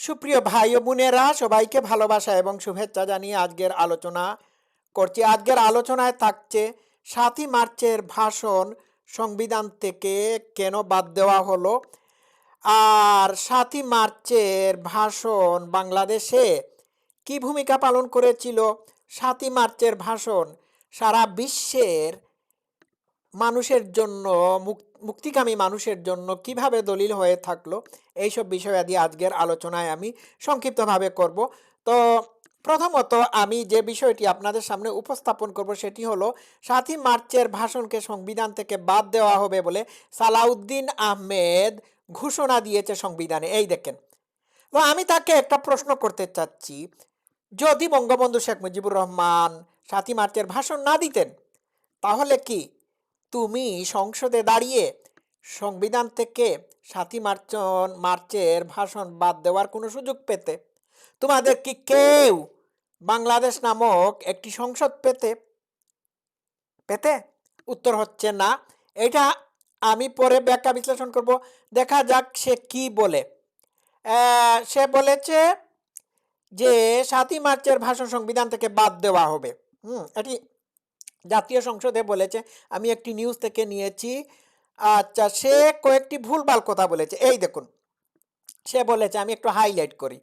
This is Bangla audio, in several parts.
সুপ্রিয় ভাই ও বোনেরা, সবাইকে ভালোবাসা এবং শুভেচ্ছা জানিয়ে আজকের আলোচনা করছি। আজকের আলোচনায় থাকছে ৭ই মার্চের ভাষণ সংবিধান থেকে কেন বাদ দেওয়া হলো, আর ৭ই মার্চের ভাষণ বাংলাদেশে কি ভূমিকা পালন করেছিল, ৭ই মার্চের ভাষণ সারা বিশ্বের মানুষের জন্য, মুক্তিকামী মানুষের জন্য কিভাবে দলিল হয়ে থাকলো, এইসব বিষয়াদি আজকের আলোচনায় আমি সংক্ষিপ্তভাবে করব। তো প্রথমত আমি যে বিষয়টি আপনাদের সামনে উপস্থাপন করব সেটি হলো ৭ই মার্চের ভাষণকে সংবিধান থেকে বাদ দেওয়া হবে বলে সালাউদ্দিন আহমেদ ঘোষণা দিয়েছে সংবিধানে। এই দেখেন, তো আমি তাকে একটা প্রশ্ন করতে চাচ্ছি, যদি বঙ্গবন্ধু শেখ মুজিবুর রহমান ৭ই মার্চের ভাষণ না দিতেন, তাহলে কি তুমি সংসদে দাঁড়িয়ে সংবিধান থেকে ৭ই মার্চের ভাষণ বাদ দেওয়ার কোনো সুযোগ পেতে? তোমাদের কি কেউ বাংলাদেশ নামক একটি সংসদ পেতে? উত্তর হচ্ছে না। এটা আমি পরে ব্যাখ্যা বিশ্লেষণ করব, দেখা যাক সে কি বলে। সে বলেছে যে ৭ই মার্চের ভাষণ সংবিধান থেকে বাদ দেওয়া হবে। এটি জাতীয় সংসদে বলেছে, আমি একটি নিউজ থেকে নিয়েছি। আচ্ছা, সে কয়েকটি ভুলভাল কথা বলেছে। এই দেখুন, সে বলেছে, আমি একটু হাইলাইট করি।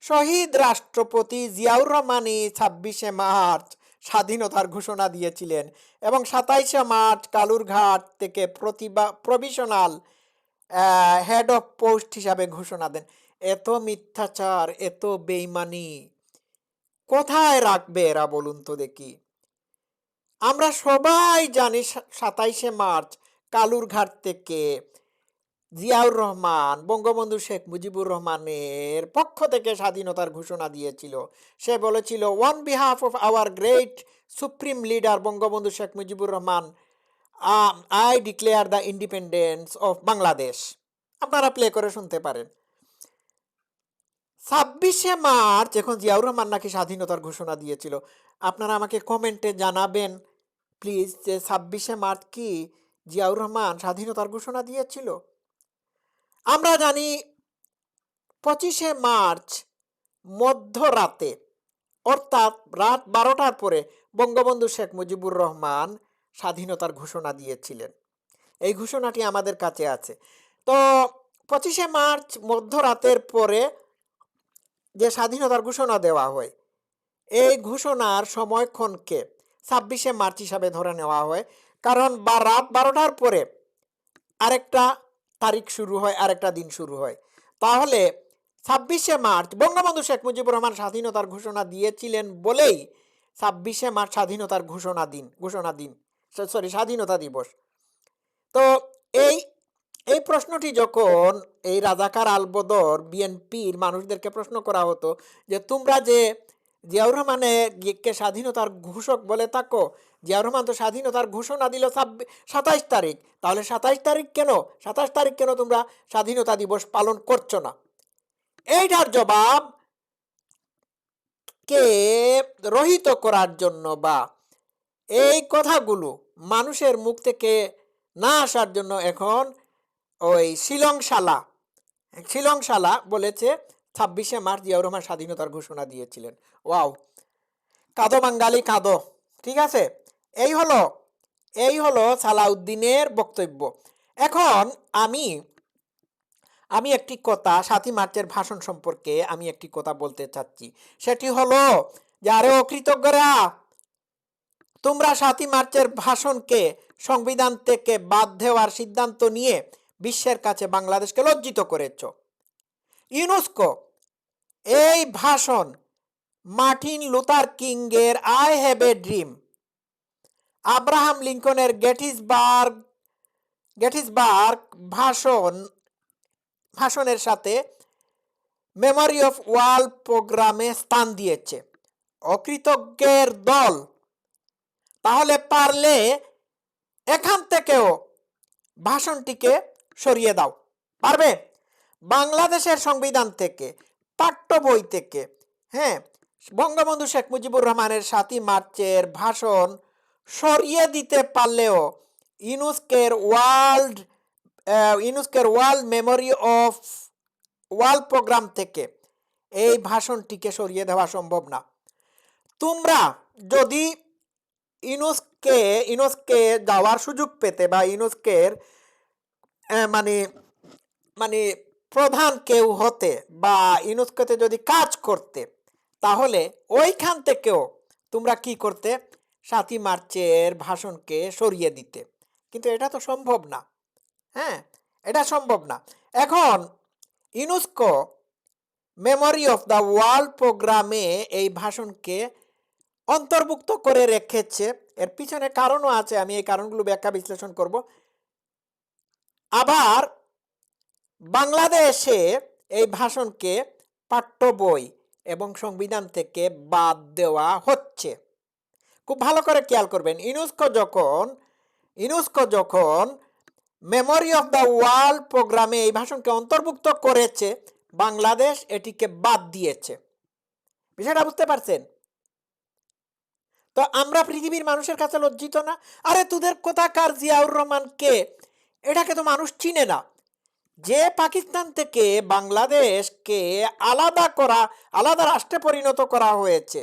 শহীদ রাষ্ট্রপতি জিয়াউর রহমানই ২৬শে মার্চ স্বাধীনতার ঘোষণা দিয়েছিলেন এবং ২৭শে মার্চ কালুরঘাট থেকে প্রভিশনাল হেড অফ পোস্ট হিসাবে ঘোষণা দেন। এত মিথ্যাচার, এত বেইমানি কোথায় রাখবে এরা, বলুন তো দেখি? আমরা সবাই জানি ২৭শে মার্চ কালুরঘাট থেকে জিয়াউর রহমান বঙ্গবন্ধু শেখ মুজিবুর রহমানের পক্ষ থেকে স্বাধীনতার ঘোষণা দিয়েছিল। সে বলেছিল, on behalf of our great supreme leader Bangabandhu Sheikh Mujibur Rahman, I declare the independence of Bangladesh. আপনারা প্লে করে শুনতে পারেন। ২৬শে মার্চ এখন জিয়াউর রহমান নাকি স্বাধীনতার ঘোষণা দিয়েছিল। আপনারা আমাকে কমেন্টে জানাবেন প্লিজ, যে ২৬শে মার্চ কি জিয়াউর রহমান স্বাধীনতার ঘোষণা দিয়েছিল? আমরা জানি ২৫শে মার্চ মধ্যরাতে, অর্থাৎ রাত ১২টার পরে বঙ্গবন্ধু শেখ মুজিবুর রহমান স্বাধীনতার ঘোষণা দিয়েছিলেন। এই ঘোষণাটি আমাদের কাছে আছে। তো ২৫শে মার্চ মধ্যরাতের পরে যে স্বাধীনতার ঘোষণা দেওয়া হয়, এই ঘোষণার সময়ক্ষণকে ২৬শে মার্চ হিসাবে ধরে নেওয়া হয়, কারণ রাত ১২টার পরে আরেকটা তারিখ শুরু হয়, আরেকটা দিন শুরু হয়। তাহলে ২৬শে মার্চ বঙ্গবন্ধু শেখ মুজিবুর রহমান স্বাধীনতার ঘোষণা দিয়েছিলেন বলেই ২৬শে মার্চ স্বাধীনতা দিবস। তো এই এই প্রশ্নটি যখন এই রাজাকার আলবদর বিএনপির মানুষদেরকে প্রশ্ন করা হতো যে তোমরা যে জিয়াউর রহমানকে স্বাধীনতার ঘোষক বলে থাকো, জিয়াউর রহমান তো স্বাধীনতার ঘোষণা দিল ২৭ তারিখ, তাহলে ২৭ তারিখ কেন তোমরা স্বাধীনতা দিবস পালন করছো না? এইটার জবাব কে রহিত করার জন্য বা এই কথাগুলো মানুষের মুখ থেকে না আসার জন্য এখন ওই শিলংশালা বলেছে ২৬শে মার্চ জিয়াউর রহমান স্বাধীনতার ঘোষণা দিয়েছিলেন। ওয়াও, কাঁদো বাঙালি কাঁদো। ঠিক আছে, এই হলো সালাউদ্দিনের বক্তব্য। এখন আমি একটি কথা ৭ই মার্চের ভাষণ সম্পর্কে আমি একটি কথা বলতে চাচ্ছি। সেটি হলো যে, আরে অকৃতজ্ঞরা, তোমরা ৭ই মার্চের ভাষণকে সংবিধান থেকে বাদ দেওয়ার সিদ্ধান্ত নিয়ে বিশ্বের কাছে বাংলাদেশকে লজ্জিত করেছ। ইউনেস্কো এই ভাষণ মার্টিন লুথার কিংয়ের I have a dream, Abraham লিঙ্কনের গেটিসবার্গ ভাষণের সাথে মেমোরি অফ ওয়াল প্রোগ্রামে স্থান দিয়েছে। অকৃতজ্ঞের দল, তাহলে পারলে এখান থেকেও ভাষণটিকে সরিয়ে দাও। পারবে? বাংলাদেশের সংবিধান থেকে, পাঠ্য বই থেকে, বঙ্গবন্ধু শেখ মুজিবুর রহমানের ৭ই মার্চের ভাষণ সরিয়ে দিতে পারলেও ইউনেস্কোর world memory of wall programme থেকে এই ভাষণটিকে সরিয়ে দেওয়া সম্ভব না। তোমরা যদি ইউনুসকে যাওয়ার সুযোগ পেতে বা ইউনুসকের মানে মানে প্রধান কেউ হতে বা ইউনুসকে যদি কাজ করতে, তাহলে ওইখান থেকেও তোমরা কি করতে? ৭ই মার্চের ভাষণকে সরিয়ে দিতে। কিন্তু এটা তো সম্ভব না। হ্যাঁ, এটা সম্ভব না। এখন UNESCO memory of the world প্রোগ্রামে এই ভাষণকে অন্তর্ভুক্ত করে রেখেছে। এর পিছনে কারণও আছে, আমি এই কারণগুলো ব্যাখ্যা বিশ্লেষণ করব। আবার বাংলাদেশে এই ভাষণকে পাঠ্য বই এবং সংবিধান থেকে বাদ দেওয়া হচ্ছে। খুব ভালো করে খেয়াল করবেন, ইউনেস্কো যখন মেমোরি অফ দ্য ওয়ার্ল্ড প্রোগ্রামে এই ভাষণকে অন্তর্ভুক্ত করেছে, বাংলাদেশ এটিকে বাদ দিয়েছে। বিষয়টা বুঝতে পারছেন? তো আমরা পৃথিবীর মানুষের কাছে লজ্জিত না? আরে তোদের কোথাকার জিয়াউর রহমান কে? এটাকে তো মানুষ চিনে না। যে পাকিস্তান থেকে বাংলাদেশকে আলাদা রাষ্ট্রে পরিণত করা হয়েছে,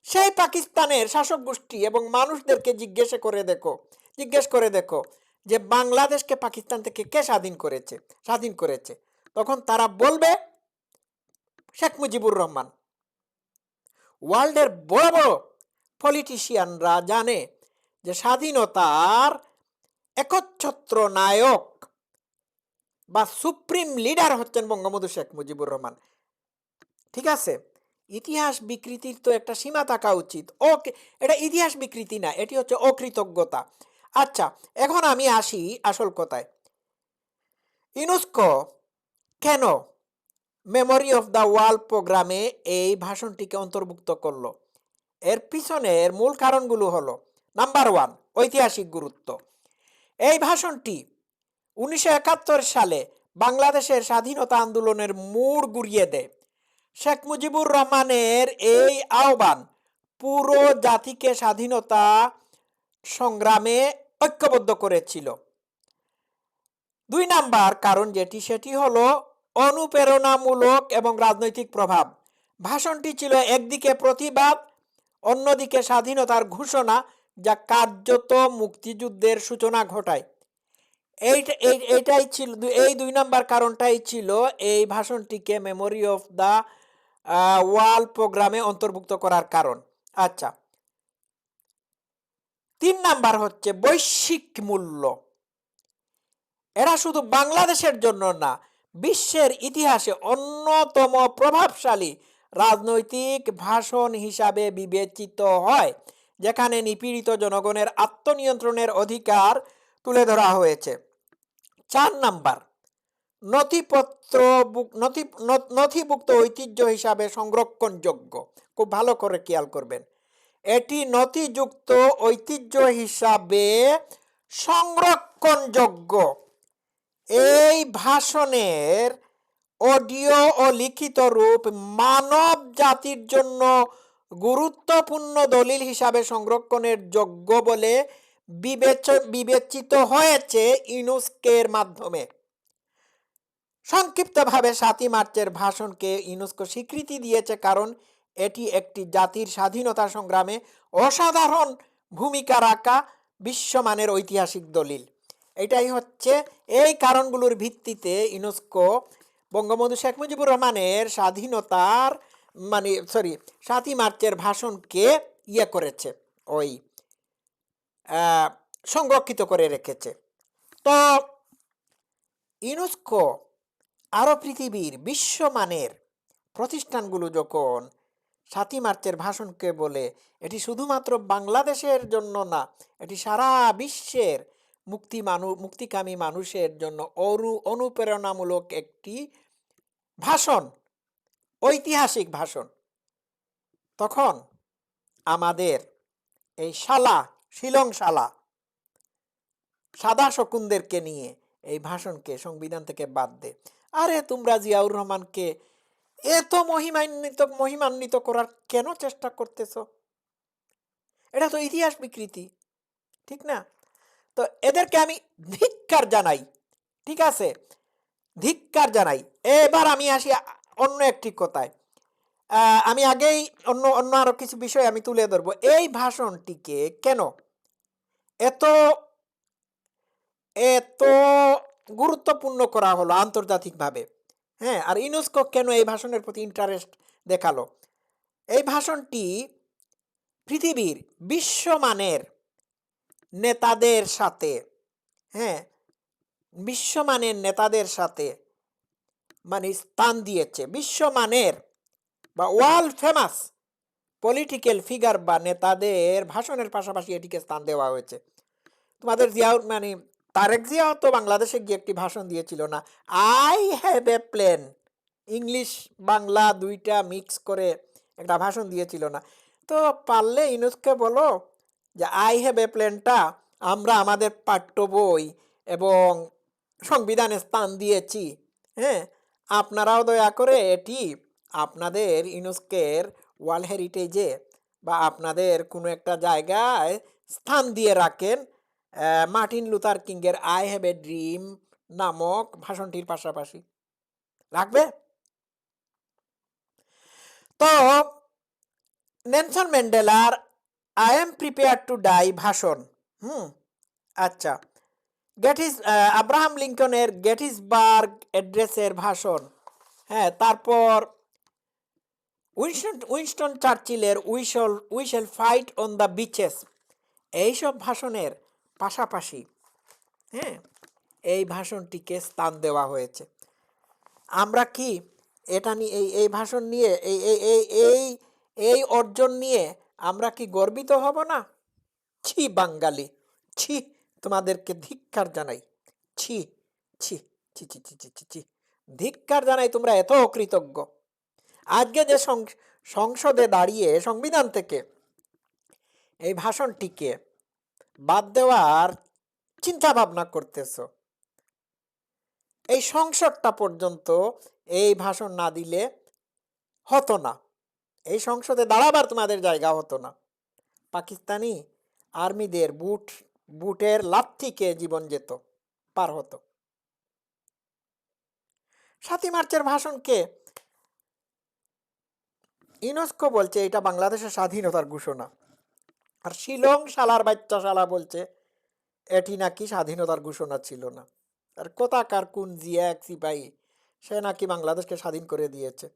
সেই পাকিস্তানের শাসক গোষ্ঠী এবং মানুষদেরকে জিজ্ঞেস করে দেখো যে বাংলাদেশকে পাকিস্তান থেকে কে স্বাধীন করেছে, তখন তারা বলবে শেখ মুজিবুর রহমান। ওয়ার্ল্ডের বড় বড় পলিটিশিয়ানরা জানে যে স্বাধীনতার একচ্ছত্র নায়ক বা সুপ্রিম লিডার হচ্ছেন বঙ্গবন্ধু শেখ মুজিবুর রহমান। ঠিক আছে, ইতিহাস বিকৃতির তো একটা সীমা থাকা উচিত। এটা ইতিহাস বিকৃতি না, এটি হচ্ছে অকৃতজ্ঞতা। আচ্ছা, এখন আমি আসি আসল কথায়। ইউনেস্কো কেন মেমোরি অফ দ্য ওয়ার্ল্ড প্রোগ্রামে এই ভাষণটিকে অন্তর্ভুক্ত করলো? এর পিছনের মূল কারণগুলো হলো, নাম্বার 1, ঐতিহাসিক গুরুত্ব। এই ভাষণটি 1971 সালে বাংলাদেশের স্বাধীনতা আন্দোলনের মোড় ঘুরিয়ে দেয়। শেখ মুজিবুর রহমানের এই আহ্বান পুরো জাতিকে স্বাধীনতা সংগ্রামে ঐক্যবদ্ধ করেছিল। 2 নাম্বার কারণ সেটি হলো অনুপ্রেরণামূলক এবং রাজনৈতিক প্রভাব। ভাষণটি ছিল একদিকে প্রতিবাদ, অন্যদিকে স্বাধীনতার ঘোষণা, যা কার্যত মুক্তিযুদ্ধের সূচনা ঘটায়। এইটাই ছিল, এই 2 নাম্বার কারণটাই ছিল এই ভাষণটিকে মেমোরি অফ দ্য ওয়ার্ল্ড প্রোগ্রামে অন্তর্ভুক্ত করার কারণ। আচ্ছা, 3 নাম্বার হচ্ছে বৈশ্বিক মূল্য। এরা শুধু বাংলাদেশের জন্য না, বিশ্বের ইতিহাসে অন্যতম প্রভাবশালী রাজনৈতিক ভাষণ হিসাবে বিবেচিত হয়, যেখানে নিপীড়িত জনগণের আত্মনিয়ন্ত্রণের অধিকার তুলে ধরা হয়েছে। 4 নাম্বার নথিভুক্ত ঐতিহ্য হিসাবে সংরক্ষণযোগ্য। খুব ভালো করে খেয়াল করবেন, এটি নথিযুক্ত ঐতিহ্য হিসাবে সংরক্ষণযোগ্য। এই ভাষণের অডিও ও লিখিত রূপ মানব জাতির জন্য গুরুত্বপূর্ণ দলিল হিসাবে সংরক্ষণের যোগ্য বলে বিবেচিত হয়েছে ইউনেস্কোর মাধ্যমে। সংক্ষিপ্তভাবে 7ই মার্চের ভাষণকে ইউনেস্কো স্বীকৃতি দিয়েছে কারণ এটি একটি জাতির স্বাধীনতা সংগ্রামে অসাধারণ ভূমিকা রাখা বিশ্বমানের ঐতিহাসিক দলিল। এটাই হচ্ছে এই কারণগুলোর ভিত্তিতে ইউনেস্কো বঙ্গবন্ধু শেখ মুজিবুর রহমানের 7ই মার্চের ভাষণকে করেছে, সংরক্ষিত করে রেখেছে। তো ইউনেস্কো আরও পৃথিবীর বিশ্বমানের প্রতিষ্ঠানগুলো যখন 7ই মার্চের ভাষণকে বলে, এটি শুধুমাত্র বাংলাদেশের জন্য না, এটি সারা বিশ্বের মুক্তিকামী মানুষের জন্য অনুপ্রেরণামূলক একটি ভাষণ, ঐতিহাসিক ভাষণ, তখন আমাদের এই শিলং সাদা শকুনদেরকে নিয়ে এই ভাষণকে সংবিধান থেকে বাদ দে। আরে তোমরা জিয়াউর রহমানকে এত মহিমান্বিত করার কেন চেষ্টা করতেছ? এটা তো ইতিহাস বিকৃতি, ঠিক না? তো এদেরকে আমি ধিক্কার জানাই। ঠিক আছে, ধিক্কার জানাই। এবার আমি আসি অন্য একটি কথায় আমি আগেই অন্য অন্য আরো কিছু বিষয় আমি তুলে ধরবো। এই ভাষণটিকে কেন এত এত গুরুত্বপূর্ণ করা হলো আন্তর্জাতিকভাবে? হ্যাঁ, আর ইউনেস্কো কেন এই ভাষণের প্রতি ইন্টারেস্ট দেখালো? এই ভাষণটি পৃথিবীর বিশ্বমানের নেতাদের সাথে, হ্যাঁ, বিশ্বমানের নেতাদের সাথে মানে স্থান দিয়েছে। বিশ্বমানের বা ওয়ার্ল্ড ফেমাস পলিটিক্যাল ফিগার বা নেতাদের ভাষণের পাশাপাশি এটিকে স্থান দেওয়া হয়েছে। তোমাদের জিয়াউর মানে তারেক জিয়াও তো বাংলাদেশে গিয়ে একটি ভাষণ দিয়েছিল না? I have A plan, English Bangla দুইটা মিক্স করে একটা ভাষণ দিয়েছিল না? তো পারলে ইউনেস্কো বলো যে আই হ্যাভ এ প্ল্যানটা আমরা আমাদের পাঠ্য বই এবং সংবিধানে স্থান দিয়েছি। হ্যাঁ, আপনারাও দয়া করে এটি আপনাদের ইউনেস্কোর ওয়ার্ল্ড হেরিটেজে বা আপনাদের কোনো একটা জায়গায় স্থান দিয়ে রাখেন মার্টিন লুথার কিংয়ের আই হ্যাভ এ ড্রিম নামক ভাষণটির পাশাপাশি। রাখবে? তো নেলসন ম্যান্ডেলার I am prepare to die ভাষণ, আচ্ছা, আব্রাহাম লিঙ্কনের গেটিসবার্গ অ্যাড্রেসের ভাষণ, হ্যাঁ, তারপর উইনস্টন চার্চিলের we shall fight on the beaches, এইসব ভাষণের পাশাপাশি, হ্যাঁ, এই ভাষণটিকে স্থান দেওয়া হয়েছে। আমরা কি এটা নিয়ে এই ভাষণ নিয়ে এই এই এই এই এই অর্জন নিয়ে আমরা কি গর্বিত হব না? ছি বাঙালি, ছি, তোমাদেরকে ধিক্কার জানাই, ছি ছি ছি ছি ছি ছি ছি ছি, ধিক্কার জানাই, তোমরা এত অকৃতজ্ঞ। আজকে যে সংসদে দাঁড়িয়ে সংবিধান থেকে এই ভাষণটিকে বাদ দেওয়ার চিন্তা ভাবনা করতেছ, এই সংসদটা পর্যন্ত এই ভাষণ না দিলে হতো না, এই সংসদে দাঁড়াবার তোমাদের জায়গা হতো না। পাকিস্তানি আর্মিদের বুটের লাথিকে জীবন যেত, পার হতো। 7ই মার্চের ভাষণকে ইউনেস্কো বলছে এটা বাংলাদেশের স্বাধীনতার ঘোষণা, আর শিলং শালার বাচ্চা শালা বলছে এটি নাকি স্বাধীনতার ঘোষণা ছিল না। আর কোথাকার কোন জিয়া এক সিপাহী সে নাকি বাংলাদেশকে স্বাধীন করে দিয়েছে।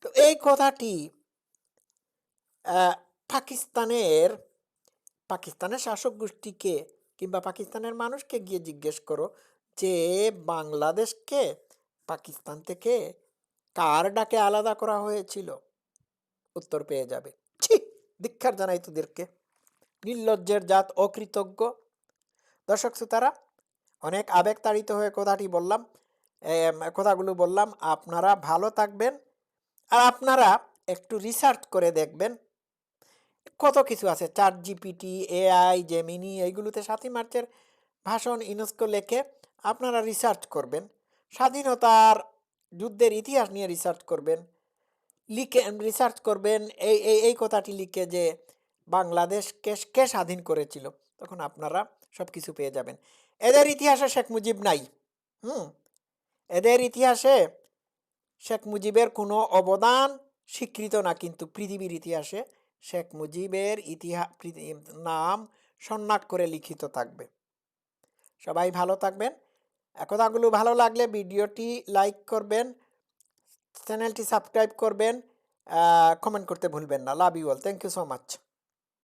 তো এই কথাটি পাকিস্তানের শাসক গোষ্ঠীকে কিংবা পাকিস্তানের মানুষকে গিয়ে জিজ্ঞেস করো যে বাংলাদেশকে পাকিস্তান থেকে কার ডাকে আলাদা করা হয়েছিল, উত্তর পেয়ে যাবে। ছি, ধিক্কার জানাই তোদেরকে, নির্লজ্জের জাত, অকৃতজ্ঞ। দর্শক শ্রোতারা, অনেক আবেগতাড়িত হয়ে কথাগুলো বললাম। আপনারা ভালো থাকবেন, আর আপনারা একটু রিসার্চ করে দেখবেন, কত কিছু আছে, ChatGPT, AI, জেমিনি, এইগুলোতে 7ই মার্চের ভাষণ ইউনেস্কো লেখে। আপনারা রিসার্চ করবেন, স্বাধীনতার যুদ্ধের ইতিহাস নিয়ে রিসার্চ করবেন, রিসার্চ করবেন এই এই এই কথাটি লিখে যে বাংলাদেশকে কে স্বাধীন করেছিল, তখন আপনারা সব কিছু পেয়ে যাবেন। এদের ইতিহাসে শেখ মুজিব নাই। এদের ইতিহাসে শেখ মুজিবের কোনো অবদান স্বীকৃত না, কিন্তু পৃথিবীর ইতিহাসে শেখ মুজিবের নাম সন্ন্যাক করে লিখিত থাকবে। সবাই ভালো থাকবেন। কথাগুলো ভালো লাগলে ভিডিওটি লাইক করবেন, চ্যানেলটি সাবস্ক্রাইব করবেন, কমেন্ট করতে ভুলবেন না। Love you all, thank you so much.